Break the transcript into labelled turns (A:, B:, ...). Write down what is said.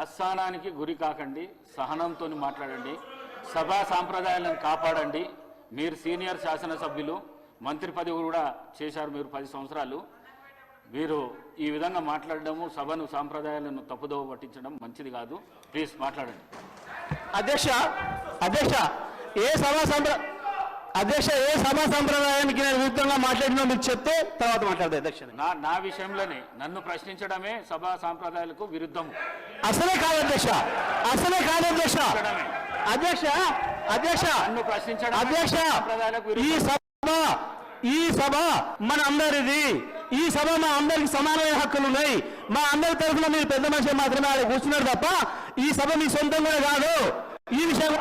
A: అస్థానానికి గురి కాకండి, సహనంతో మాట్లాడండి, సభా సాంప్రదాయాలను కాపాడండి. మీరు సీనియర్ శాసనసభ్యులు, మంత్రి పదవి కూడా చేశారు మీరు 10 సంవత్సరాలు. మీరు ఈ విధంగా మాట్లాడడము, సభను సాంప్రదాయాలను తప్పుదోవ పట్టించడం మంచిది కాదు. ప్లీజ్ మాట్లాడండి.
B: అధ్యక్ష ఏ సభా సంప్రదాయానికి నేను విరుద్ధంగా మాట్లాడినా మీరు చెప్తే తర్వాత మాట్లాడదు. అధ్యక్ష
A: నా విషయంలోనే నన్ను ప్రశ్నించడమే సభా సాంప్రదాయాలకు విరుద్ధము.
B: అసలే కాదు అధ్యక్ష.
A: నన్ను ప్రశ్నించడం
B: ఈ సభ మన అందరిది. ఈ సభ మా అందరికి సమానమైన హక్కులు ఉన్నాయి. మా అందరి తరఫున మీరు పెద్ద మనిషి మాత్రమే కూర్చున్నారు తప్ప ఈ సభ మీ సొంతం కూడా కాదు. ఈ విషయం